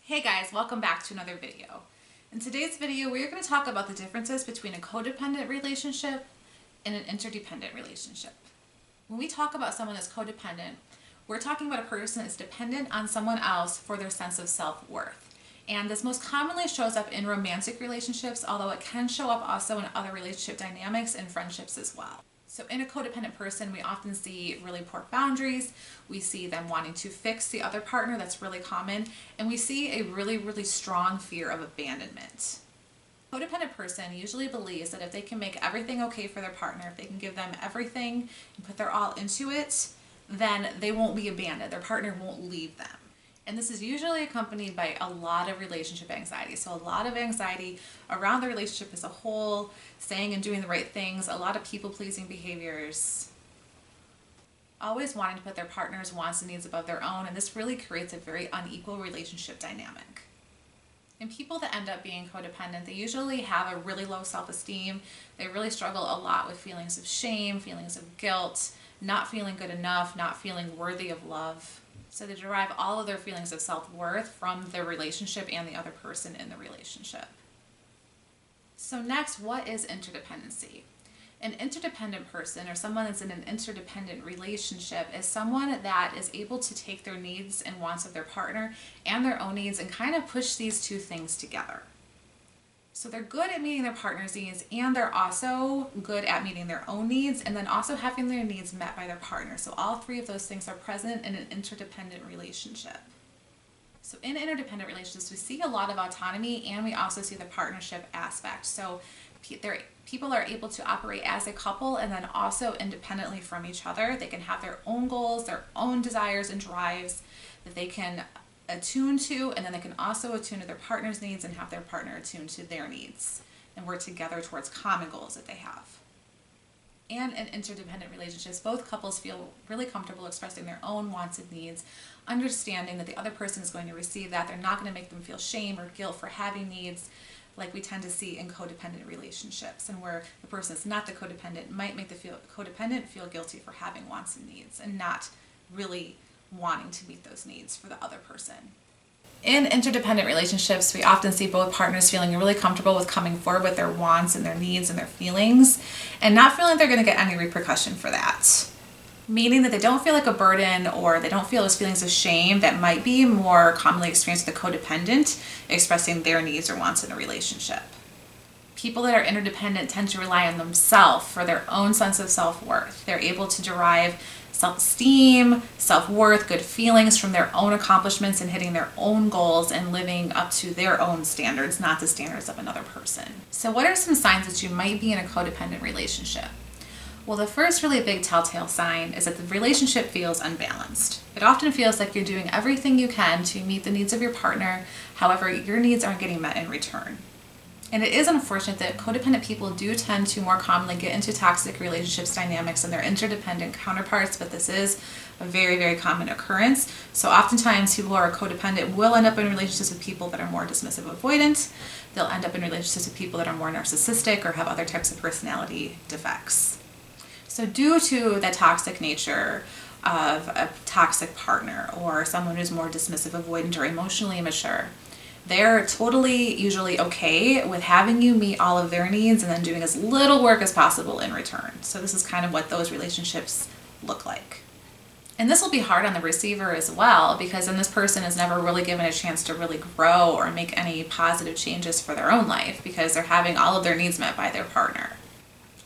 Hey guys, welcome back to another video. In today's video, we're going to talk about the differences between a codependent relationship and an interdependent relationship. When we talk about someone that's codependent, we're talking about a person that's dependent on someone else for their sense of self-worth. And this most commonly shows up in romantic relationships, although it can show up also in other relationship dynamics and friendships as well. So in a codependent person, we often see really poor boundaries. We see them wanting to fix the other partner. That's really common. And we see a really strong fear of abandonment. A codependent person usually believes that if they can make everything okay for their partner, if they can give them everything and put their all into it, then they won't be abandoned. Their partner won't leave them. And this is usually accompanied by a lot of relationship anxiety. So a lot of anxiety around the relationship as a whole, saying and doing the right things, a lot of people-pleasing behaviors, always wanting to put their partner's wants and needs above their own, and this really creates a very unequal relationship dynamic. And people that end up being codependent, they usually have a really low self-esteem. They really struggle a lot with feelings of shame, feelings of guilt, not feeling good enough, not feeling worthy of love. So they derive all of their feelings of self-worth from the relationship and the other person in the relationship. So next, what is interdependency? An interdependent person, or someone that's in an interdependent relationship, is someone that is able to take their needs and wants of their partner and their own needs and kind of push these two things together. So they're good at meeting their partner's needs, and they're also good at meeting their own needs, and then also having their needs met by their partner. So all three of those things are present in an interdependent relationship. So in interdependent relationships, we see a lot of autonomy, and we also see the partnership aspect. So people are able to operate as a couple and then also independently from each other. They can have their own goals, their own desires and drives that they can attune to, and then they can also attune to their partner's needs and have their partner attune to their needs and work together towards common goals that they have. And in interdependent relationships, both couples feel really comfortable expressing their own wants and needs, understanding that the other person is going to receive that. They're not going to make them feel shame or guilt for having needs like we tend to see in codependent relationships, and where the person that's not the codependent might make the codependent feel guilty for having wants and needs and not really wanting to meet those needs for the other person. In interdependent relationships, we often see both partners feeling really comfortable with coming forward with their wants and their needs and their feelings, and not feeling like they're going to get any repercussion for that. Meaning that they don't feel like a burden, or they don't feel those feelings of shame that might be more commonly experienced with the codependent expressing their needs or wants in a relationship. People that are interdependent tend to rely on themselves for their own sense of self-worth. They're able to derive self-esteem, self-worth, good feelings from their own accomplishments and hitting their own goals and living up to their own standards, not the standards of another person. So what are some signs that you might be in a codependent relationship? Well, the first really big telltale sign is that the relationship feels unbalanced. It often feels like you're doing everything you can to meet the needs of your partner, however, your needs aren't getting met in return. And it is unfortunate that codependent people do tend to more commonly get into toxic relationships dynamics than their interdependent counterparts, but this is a very common occurrence. So oftentimes people who are codependent will end up in relationships with people that are more dismissive avoidant. They'll end up in relationships with people that are more narcissistic or have other types of personality defects. So due to the toxic nature of a toxic partner or someone who's more dismissive avoidant or emotionally immature, they're totally usually okay with having you meet all of their needs and then doing as little work as possible in return. So this is kind of what those relationships look like. And this will be hard on the receiver as well, because then this person is never really given a chance to really grow or make any positive changes for their own life because they're having all of their needs met by their partner.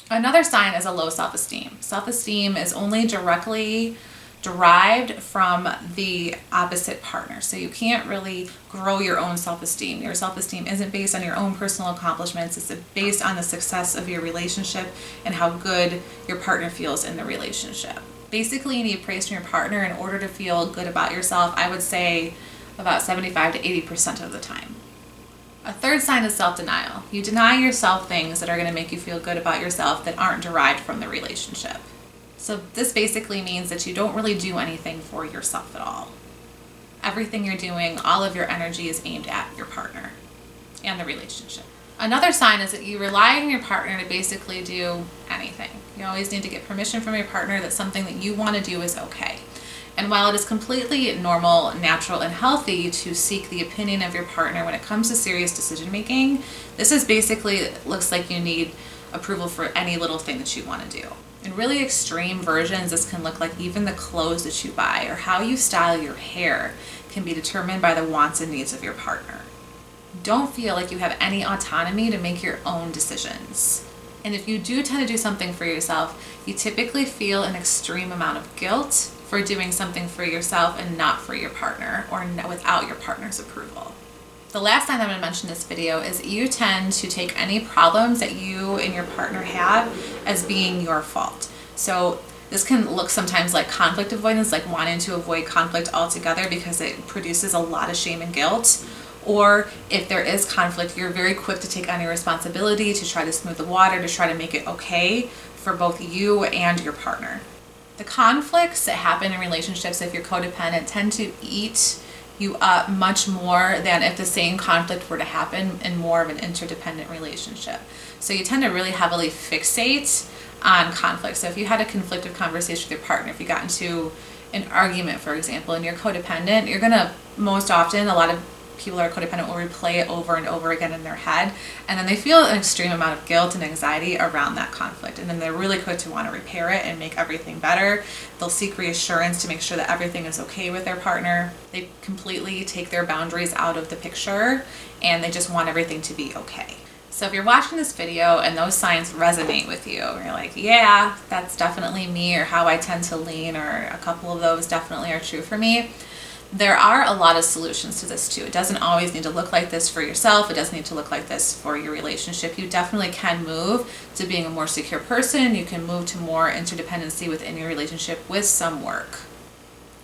Another sign is a low self-esteem. Self-esteem is only directly derived from the opposite partner. So you can't really grow your own self-esteem. Your self-esteem isn't based on your own personal accomplishments. It's based on the success of your relationship and how good your partner feels in the relationship. Basically, you need praise from your partner in order to feel good about yourself, I would say about 75 to 80% of the time. A third sign is self-denial. You deny yourself things that are going to make you feel good about yourself that aren't derived from the relationship. So this basically means that you don't really do anything for yourself at all. Everything you're doing, all of your energy is aimed at your partner and the relationship. Another sign is that you rely on your partner to basically do anything. You always need to get permission from your partner that something that you want to do is okay. And while it is completely normal, natural, and healthy to seek the opinion of your partner when it comes to serious decision making, this is basically looks like you need approval for any little thing that you want to do. In really extreme versions, this can look like even the clothes that you buy or how you style your hair can be determined by the wants and needs of your partner. Don't feel like you have any autonomy to make your own decisions. And if you do tend to do something for yourself, you typically feel an extreme amount of guilt for doing something for yourself and not for your partner or without your partner's approval. The last thing I'm going to mention in this video is you tend to take any problems that you and your partner have as being your fault. So this can look sometimes like conflict avoidance, like wanting to avoid conflict altogether because it produces a lot of shame and guilt. Or if there is conflict, you're very quick to take any responsibility to try to smooth the water, to try to make it okay for both you and your partner. The conflicts that happen in relationships, if you're codependent, tend to eat you up much more than if the same conflict were to happen in more of an interdependent relationship. So you tend to really heavily fixate on conflict. So if you had a conflicted conversation with your partner, if you got into an argument, for example, and you're codependent, you're gonna most often, a lot of people that are codependent will replay it over and over again in their head, and then they feel an extreme amount of guilt and anxiety around that conflict, and then they're really quick to want to repair it and make everything better. They'll seek reassurance to make sure that everything is okay with their partner. They completely take their boundaries out of the picture and they just want everything to be okay. So if you're watching this video and those signs resonate with you, you're like, yeah, that's definitely me, or how I tend to lean, or a couple of those definitely are true for me, there are a lot of solutions to this too. It doesn't always need to look like this for yourself. It doesn't need to look like this for your relationship. You definitely can move to being a more secure person. You can move to more interdependency within your relationship with some work.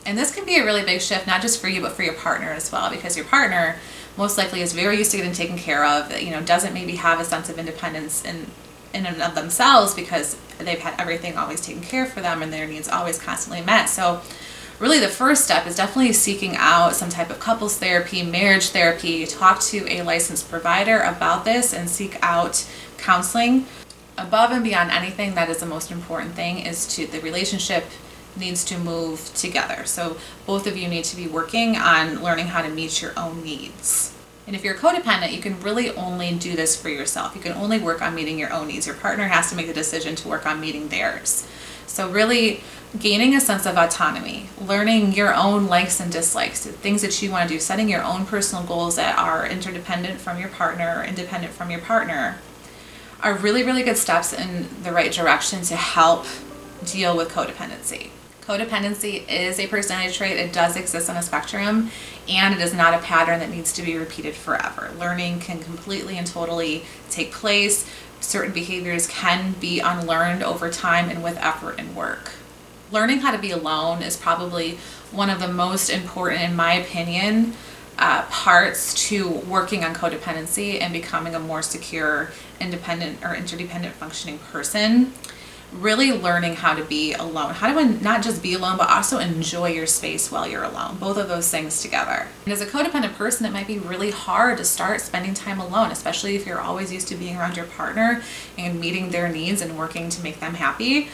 And this can be a really big shift, not just for you, but for your partner as well, because your partner most likely is very used to getting taken care of, doesn't maybe have a sense of independence in and of themselves because they've had everything always taken care of for them and their needs always constantly met. So really the first step is definitely seeking out some type of couples therapy, marriage therapy, talk to a licensed provider about this and seek out counseling. Above and beyond anything, that is the most important thing, is the relationship needs to move together. So both of you need to be working on learning how to meet your own needs. And if you're codependent, you can really only do this for yourself. You can only work on meeting your own needs. Your partner has to make the decision to work on meeting theirs. So really gaining a sense of autonomy, learning your own likes and dislikes, the things that you want to do, setting your own personal goals that are interdependent from your partner or independent from your partner are really, really good steps in the right direction to help deal with codependency. Codependency is a personality trait. It does exist on a spectrum, and it is not a pattern that needs to be repeated forever. Learning can completely and totally take place. Certain behaviors can be unlearned over time and with effort and work. Learning how to be alone is probably one of the most important, in my opinion, parts to working on codependency and becoming a more secure, independent or interdependent functioning person. Really learning how to be alone, how to not just be alone, but also enjoy your space while you're alone. Both of those things together. And as a codependent person, it might be really hard to start spending time alone, especially if you're always used to being around your partner and meeting their needs and working to make them happy.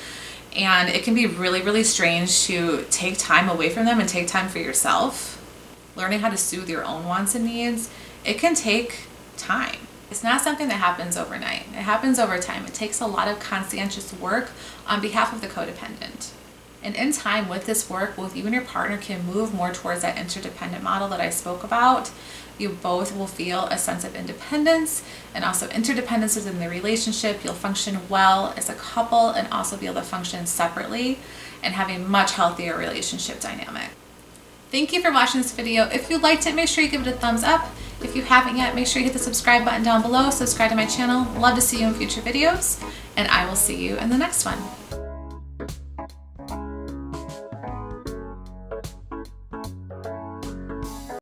And it can be really, really strange to take time away from them and take time for yourself. Learning how to soothe your own wants and needs, it can take time. It's not something that happens overnight. It happens over time. It takes a lot of conscientious work on behalf of the codependent. And in time with this work, both you and your partner can move more towards that interdependent model that I spoke about. You both will feel a sense of independence and also interdependence within the relationship. You'll function well as a couple and also be able to function separately and have a much healthier relationship dynamic. Thank you for watching this video. If you liked it, make sure you give it a thumbs up. If you haven't yet, make sure you hit the subscribe button down below. Subscribe to my channel. Love to see you in future videos, and I will see you in the next one.